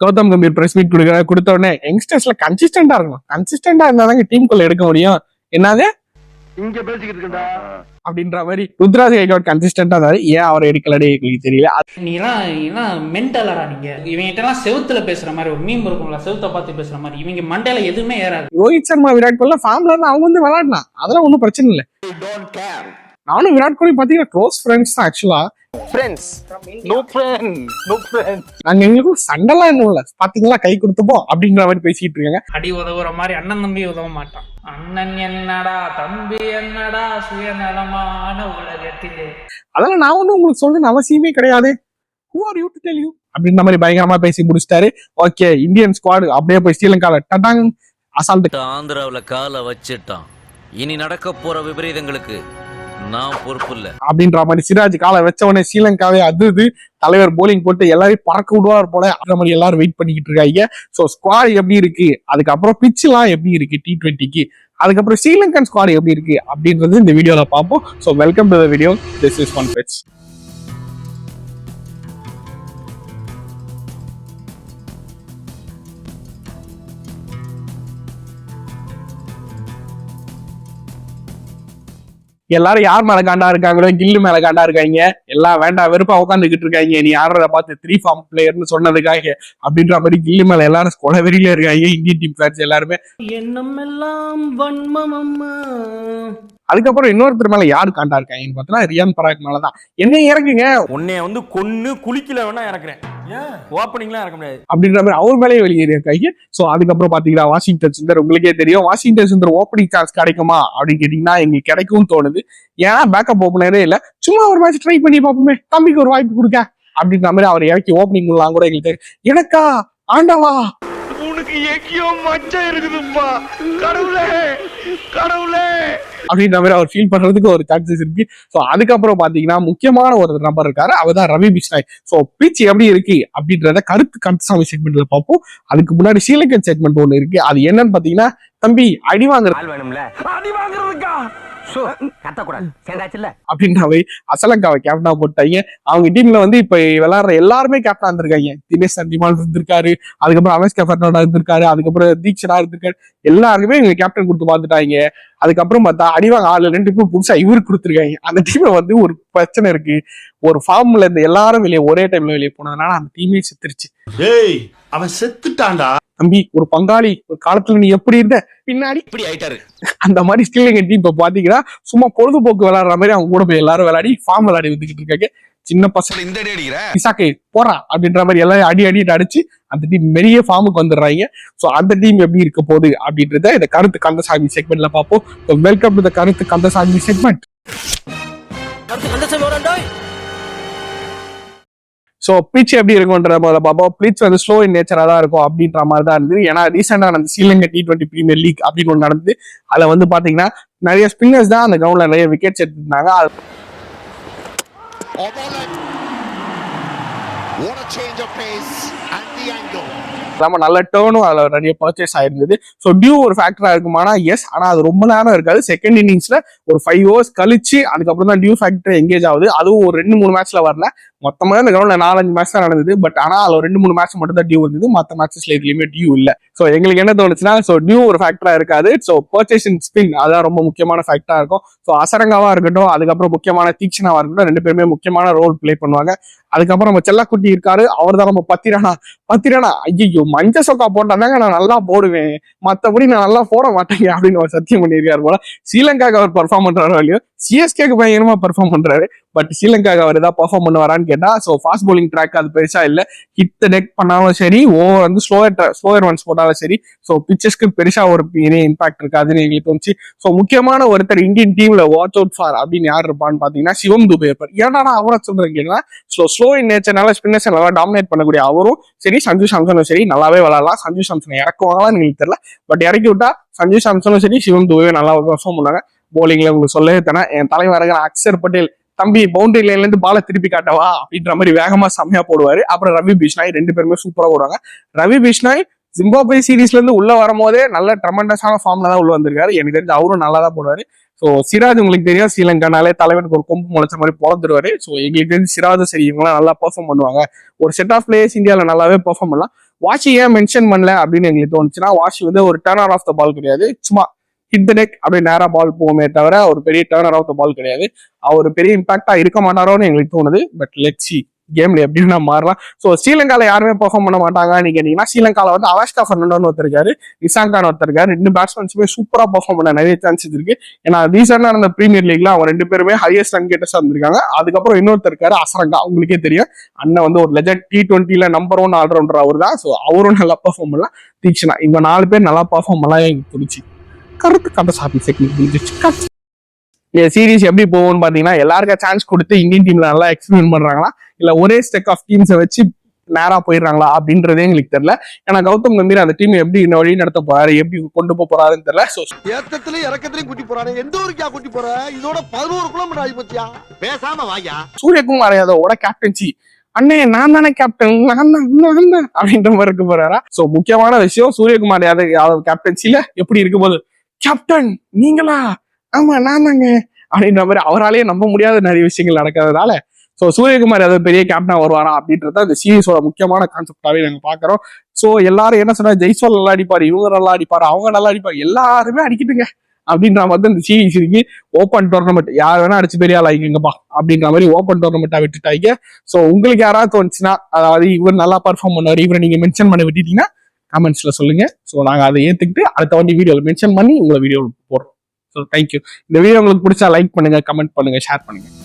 Gautham Gambhir press meet கொடுத்த உடனே யங்ஸ்டர்ஸ்ல கன்சிஸ்டன்டா இருக்கணும். கன்சிஸ்டன்டா இருந்தாதாங்க டீமுக்குள்ள எடுக்க முடியும். என்னது இங்க பேசிக்கிட்டு இருக்கா அப்படின்ற மாதிரி ருத்ராஜ் கைக்வாட் கன்சிஸ்டன்டா இருந்தாரு. ஏன் அவரை எடுக்கலடே எங்களுக்கு தெரியல. நீலாம் மென்டலடா நீங்க. இவங்கிட்ட எல்லாம் செவுத்துல பேசுற மாதிரி ஒரு மீம் இருக்கும்ல, செவுத்த பார்த்து பேசுற மாதிரி. இவங்க மண்டையில எதுவுமே ஏறாது. ரோஹித் சர்மா விராட் கோலி ஃபார்ம்ல இருந்து அவங்க வந்து விளையாடலாம், அதெல்லாம் ஒன்றும் பிரச்சனை இல்லை. நானும் விராட் கோலி பாத்தீங்கன்னா க்ளோஸ் ஃப்ரெண்ட்ஸ் தான். ஆக்சுவலா நாங்க எங்களுக்கும் சண்டைலாம் இன்னும் இல்ல, பாத்தீங்களா கை கொடுத்துப்போம் அப்படின்ற மாதிரி பேசிட்டு இருக்காங்க. அடி உதவுற மாதிரி அண்ணன் தம்பி உதவ மாட்டான். அண்ணன் என்னடா தம்பி என்னடா சுயநலமான உலகத்திலே. அதெல்லாம் நான் ஒன்னும் உங்களுக்கு சொல்றது அவசியமே கிடையாது. Who are you to tell you அப்படின்ற மாதிரி பயங்கரமா பேசி முடிச்சிட்டாரு. ஓகே, இந்தியன் ஸ்குவாட் அப்படியே போய் ஸ்ரீலங்கால டடாங் அசால்ட். ஆந்திராவில கால வச்சிட்டான். இனி நடக்க போற விபரீதங்களுக்கு நான் பொறுப்பு இல்ல அப்படின்ற மாதிரி சிராஜ் காலை வச்ச உடனே ஸ்ரீலங்காவே அது தலைவர் போலிங் போட்டு எல்லாரையும் பறக்க விடுவார் போல அந்த மாதிரி எல்லாரும் வெயிட் பண்ணிக்கிட்டு இருக்காங்க. ஸோ ஸ்குவாட் எப்படி இருக்கு, அதுக்கப்புறம் பிச் எல்லாம் எப்படி இருக்கு T20க்கு, அதுக்கப்புறம் ஸ்ரீலங்கன் ஸ்குவாட் எப்படி இருக்கு அப்படின்றது இந்த வீடியோல பார்ப்போம். So welcome to the video. This is one pitch. எல்லாரும் யார் மேல காண்டா இருக்காங்களோ, கில்லு மேல காண்டா இருக்காங்க. எல்லாம் வேண்டாம் வெறுப்பா உட்காந்துக்கிட்டு இருக்காங்க. நீ ஆடுறத பார்த்து 3 ஃபார்ம் பிளேயர்னு சொன்னதுக்காக அப்படின்ற மாதிரி கில்லு மேல எல்லாரும் கொலவெறியில இருக்காங்க இந்தியன் டீம் ஃபேன்ஸ் எல்லாருமே. எண்ணம் எல்லாம் வன்மம் அம்மா. அதுக்கப்புறம் இன்னொருத்தர் மேல யாரு காண்டா இருக்காங்கன்னு பார்த்தா ரியான் பராக் மேலதான். என்ன இறக்குங்க, உன்னைய வந்து கொன்னு குளிக்கல வேணா இறக்குறேன், ஓப்பனிங்லாம் இறக்க முடியாது அப்படின்ற மாதிரி அவர் மேலே வெளியேறி இருக்காங்க. ஸோ அதுக்கப்புறம் பாத்தீங்கன்னா வாஷிங்டன் சுந்தர், உங்களுக்கே தெரியும் வாஷிங்டன் சுந்தர் ஓப்பனிங் சான்ஸ் கிடைக்குமா அப்படின்னு கேட்டீங்கன்னா எங்களுக்கு கிடைக்கும் தோணுது. ஏன்னா பேக்கப் ஓப்பனரே இல்ல, சும்மா ஒரு மேட்ச் ட்ரை பண்ணி பார்ப்போமே, தம்பிக்கு ஒரு வாய்ப்பு கொடுக்க அப்படின்ற மாதிரி அவர் இறக்கி ஓப்பனிங் எல்லாம் கூட எங்களுக்கு எனக்கா ஆண்டாவா உனக்கு எங்கேயோ மச்சம் இருக்குதுப்பா, கடவுளே கடவுளே அப்படின்ற மாதிரி அவர் ஃபீல் பண்றதுக்கு ஒரு சான்சஸ் இருக்கு. ஸோ அதுக்கப்புறம் பாத்தீங்கன்னா முக்கியமான ஒரு நம்பர் இருக்காரு, அவர்தான் ரவி பிஷ்னாய். ஸோ பிச் எப்படி இருக்கு அப்படின்றத கருத்துசாமி செக்மெண்ட்ல பார்ப்போம். அதுக்கு முன்னாடி ஸ்ரீலங்கன் செக்மெண்ட் ஒண்ணு இருக்கு. அது என்னன்னு பாத்தீங்கன்னா தம்பி அடி வாங்குறது வேணும்ல, அடி வாங்குறதுக்கா அப்படின்றாவே அசலங்காவை கேப்டனா போட்டாங்க. அவங்க டீம்ல வந்து இப்ப விளையாடுற எல்லாருமே கேப்டனா இருந்திருக்காங்க. தினேஷ் சண்டிமால் இருந்திருக்காரு, அதுக்கப்புறம் அமேஸ்கா பெர்னாண்டோ இருந்திருக்காரு, அதுக்கப்புறம் தீக்ஷனா இருந்திருக்காரு. எல்லாருக்குமே இவங்க கேப்டன் கொடுத்து பார்த்துட்டாங்க. அதுக்கப்புறம் பார்த்தா அடிவாங்க ஆளு 2 பேரும் புதுசா இவருக்கு கொடுத்துருக்காங்க. அந்த டீம்ல வந்து ஒரு பிரச்சனை இருக்கு. ஒரு ஃபார்ம்ல இருந்து எல்லாரும் வெளியே ஒரே டைம்ல வெளியே போனதுனால அந்த டீமே செத்துருச்சு. அவன் செத்துட்டான்டா தம்பி, ஒரு பங்காளி ஒரு காலத்துல நீ எப்படி இருந்த பின்னாடி இப்படி ஆயிட்டாரு. அந்த மாதிரி ஸ்ரீலங்கன் டீம் இப்ப பாத்தீங்கன்னா சும்மா பொழுதுபோக்கு விளையாடுற மாதிரி அவங்க கூட போய் எல்லாரும் விளையாடி ஃபார்ம் விளையாடி வந்துகிட்டு இருக்காங்க. சின்ன பசங்க இந்த அடி அடிக்கிற இசாக்கே போறா அப்படின்ற மாதிரி எல்லாரும் அடிட்டு அடிச்சு அந்த டீம் பெரிய ஃபார்முக்கு வந்துடுறாங்க. ஸோ அந்த டீம் எப்படி இருக்க போகுது அப்படின்றத இந்த கருத்து கந்தசாமி செக்மெண்ட்ல பார்ப்போம். வெல்கம் டு த கருத்து கந்தசாமி செக்மெண்ட். ஸோ பிச் எப்படி இருக்கும்ன்ற போத பார்ப்போம். பிச் வந்து ஸ்லோ இன் நேச்சரா தான் இருக்கும் அப்படின்ற மாதிரி தான் இருந்தது. ஏன்னா ரீசெண்டா நடந்த ஸ்ரீலங்கா T20 பிரீமியர் லீக் அப்படின்னு ஒன்று நடந்து அதுல வந்து பாத்தீங்கன்னா நிறைய ஸ்பின்னர்ஸ் தான் அந்த கிரவுண்ட்ல நிறைய விக்கெட்ஸ் எடுத்திருந்தாங்க. நல்ல டேர்னும் அதுல நிறைய பர்ச்சேஸ் ஆயிருந்தது. ஸோ டியூ ஒரு ஃபேக்டரா இருக்குமானா எஸ், ஆனா அது ரொம்ப நேரம் இருக்காது. செகண்ட் இன்னிங்ஸ்ல ஒரு 5 overs கழிச்சு அதுக்கப்புறம் தான் டியூ ஃபேக்டர் எங்கேஜ் ஆகுது. அதுவும் ஒரு 2-3 மேட்ச்ல வரல. மொத்தமாக இந்த கிரவுண்ட்ல 4-5 மேட்ச் தான் நடந்தது. பட் ஆனா அதுல 2-3 மேட்ச் மட்டும் தான் டியூ இருந்தது, மற்ற மேட்சஸ்ல எதுலயுமே டியூ இல்ல. ஸோ எங்களுக்கு என்ன தோணுச்சுன்னா, ஸோ டியூ ஒரு ஃபேக்டரா இருக்காது. ஸோ பர்ச்சேஸ் அண்ட் ஸ்பின் அதான் ரொம்ப முக்கியமான ஃபேக்டரா இருக்கும். ஸோ அசரங்காவா இருக்கட்டும், அதுக்கப்புறம் முக்கியமான தீக்ஷனாவா இருக்கட்டும், 2 பேருமே முக்கியமான ரோல் பிளே பண்ணுவாங்க. அதுக்கப்புறம் நம்ம செல்லக்குட்டி இருக்காரு, அவர் தான் நம்ம பத்திரானா. ஐயோ மஞ்ச சொக்கா போட்டாதாங்க நான் நல்லா போடுவேன், மற்றபடி நான் நல்லா போட மாட்டேங்க அப்படின்னு அவர் சத்தியம் பண்ணியிருக்காரு போல. ஸ்ரீலங்காவுக்கு அவர் பெர்ஃபார்ம் பண்றாரோ இல்லையோ, சிஎஸ்கேக்கு பயங்கரமா பெர்ஃபார்ம் பண்றாரு. பட் ஸ்ரீலங்காவுக்கு அவர் ஏதாவது பெர்ஃபார்ம் பண்ணுவாரான்னு கேட்டா, ஸோ ஃபாஸ்ட் பவுலிங் ட்ராக் அது பெருசா இல்ல. ஹிட் டெக் பண்ணாலும் சரி, ஓவர் வந்து ஸ்லோயர் ஒன்ஸ் போட்டாலும் சரி, ஸோ பிச்சஸ்க்கு பெருசா ஒரு இம்பாக்ட் இருக்காதுன்னு எங்களுக்கு தோணுச்சு. ஸோ முக்கியமான ஒருத்தர் இந்தியன் டீம்ல வாட்ச் அவுட் ஃபார் அப்படின்னு யார் இருப்பான்னு பாத்தீங்கன்னா சிவம் துபே இருப்பார். ஏன்னா அவரை சொல்றேன் கேட்டா, ஸ்லோ இன் நேச்சர்னால ஸ்பின்னர்ஸ் நல்லா டாமினேட் பண்ணக்கூடிய அவரும் சரி, சஞ்சு சாம்சனும் சரி நல்லாவே விளையாடலாம். சஞ்சு சாம்சனை இறக்குவாங்களான்னு எங்களுக்கு தெரியல. பட் இறக்கி விட்டா சஞ்சு சாம்சனும் சரி, சிவம் துபே நல்லா பெர்ஃபார்ம் பண்ணாங்க. போலிங்ல உங்களுக்கு சொல்லவே தானே என் தலைவர் அக்ஷர் பட்டேல் தம்பி பவுண்டரி லைன்ல இருந்து பாலை திருப்பி காட்டவா அப்படின்ற மாதிரி வேகமா செம்மையா போடுவாரு. அப்புறம் ரவி பிஷ்னாய் 2 பேருமே சூப்பரா போடுவாங்க. ரவி பிஷ்னாய் ஜிம்பாப்வே சீரீஸ்ல இருந்து உள்ள வரும்போதே நல்ல ட்ரெமெண்டஸான ஃபார்ம்ல தான் உள்ள வந்திருக்காரு. எனக்கு தெரிஞ்சு அவரும் நல்லா தான் போடுவாரு. ஸோ சிராஜ் உங்களுக்கு தெரியும், ஸ்ரீலங்கானாலே தலைவனுக்கு ஒரு கொம்பு முளைச்ச மாதிரி பிறந்துருவாரு. ஸோ எங்களுக்கு தெரிஞ்சு சிராஜும் சரி இவங்களாம் நல்லா பெர்ஃபார்ம் பண்ணுவாங்க. ஒரு செட் ஆஃப் பிளேயர்ஸ் இந்தியாவில் நல்லாவே பெர்ஃபார்ம் பண்ணலாம். வாஷி ஏன் மென்ஷன் பண்ணல அப்படின்னு எங்களுக்கு தோணுச்சுன்னா, வாஷி வந்து ஒரு டர்னர் ஆஃப் த பால் கிடையாது, சும்மா ஹிட் த நெக் அப்படியே நேரா பால் போகுமே தவிர ஒரு பெரிய டர்னர் ஆஃப் த பால் கிடையாது. அவர் பெரிய இம்பாக்டா இருக்க மாட்டாரோன்னு எங்களுக்கு தோணுது. பட் லெட்ஸ் சி கேம்ல எப்படின்னா மாறலாம். ஸோ ஸ்ரீலங்கால யாருமே பெர்ஃபார்ம் பண்ண மாட்டாங்க நீங்க கேட்டீங்கன்னா, ஸ்ரீலங்கால வந்து அவாஷ்கா ஃபெர்னாண்டோன்னு ஒருத்தர் இருக்காரு, நிசாங்கான் ஒருத்தர் இருக்காரு. 2 பேட்ஸ்மேன்ஸுமே சூப்பரா பெர்ஃபார்ம் பண்ண நிறைய சான்சஸ் இருக்கு. ஏன்னா ரீசெண்டா அந்த பிரீமியர் லீக்ல அவங்க 2 பேருமே ஹையஸ்ட் ரன் கேட்டர்ஸா இருந்திருக்காங்க. அதுக்கப்புறம் இன்னொருத்தர் இருக்காரு அசரங்கா, உங்களுக்கே தெரியும், அண்ணன் வந்து ஒரு லெஜண்ட் T20ல நம்பர் 1 ஆல்ரவுண்டர் அவர் தான். ஸோ அவரும் நல்லா பெர்ஃபார்ம் பண்ணலாம். தீக்ஷனா இவங்க 4 பேர் நல்லா பெர்ஃபார்ம் பண்ணலாம் எனக்கு பிடிச்சி. கருத்து கதை சாப்பி செக்னிக் சீரீஸ் எப்படி போகும்னு பாத்தீங்கன்னா, எல்லாருக்கும் சான்ஸ் கொடுத்து இந்தியன் டீம்ல நல்லா எக்ஸ்பிளைன் பண்றாங்களா இல்ல ஒரே ஸ்டெக் ஆஃப் டீம்ஸை வச்சு நேரா போயிடுறாங்களா அப்படின்றதே எங்களுக்கு தெரியல. ஏன்னா கௌதம் கம்பீர் அந்த டீம் எப்படி இந்த வழி நடத்த போறாரு, எப்படி கொண்டு போக போறாருன்னு தெரியல. ஸோ ஏத்தத்திலயும் இறக்கத்திலயும் கூட்டி போறானே, எந்த ஊருக்கா கூட்டி போற? இதோட 11 கிலோமீட்டர் ஆகி போச்சியா? பேசாம வாயா. சூரியகுமார் யாதவோட கேப்டன்சி, அண்ணே நான் தானே கேப்டன், நான் தான் அப்படின்ற மாதிரி இருக்க போறாரா. சோ முக்கியமான விஷயம், சூரியகுமார் யாதவ் கேப்டன்சில எப்படி இருக்கும் போது, கேப்டன் நீங்களா, ஆமா நான் தாங்க அப்படின்ற மாதிரி அவராலேயே நம்ப முடியாத நிறைய விஷயங்கள் நடக்கிறதுனால, ஸோ சூரியகுமார் யாதவ் பெரிய கேப்டனா வருவாரா அப்படின்றத இந்த சீரீஸோட முக்கியமான கான்செப்டாவே நாங்க பாக்குறோம். ஸோ எல்லாரும் என்ன சொன்னா, ஜெய்ஸ்வால் நல்லா அடிப்பாரு, இவங்க நல்லா அடிப்பாரு, அவங்க நல்லா அடிப்பாரு, எல்லாருமே அடிக்கிட்டுங்க அப்படின்ற மாதிரி இந்த சீரீஸ் இருக்கு. ஓப்பன் டோர்னமெண்ட் யார் வேணா அடிச்சு பெரிய ஆள் ஆகிங்கப்பா அப்படின்ற மாதிரி ஓப்பன் டோர்னமெண்டா விட்டுட்டாங்க. ஸோ உங்களுக்கு யாராவது தோணுச்சுன்னா, அதாவது இவர் நல்லா பர்ஃபார்ம் பண்ணுவார், இவரை நீங்க மென்ஷன் பண்ணி விட்டுட்டீங்கன்னா கமெண்ட்ஸ்ல சொல்லுங்க. ஸோ நாங்க அதை ஏத்துக்கிட்டு அடுத்த வண்டி வீடியோவில் மென்ஷன் பண்ணி உங்களை வீடியோ போடுறோம். So thank you. இந்த வீடியோ உங்களுக்கு பிடிச்சா லைக் பண்ணுங்க, கமெண்ட் பண்ணுங்க, ஷேர் பண்ணுங்க.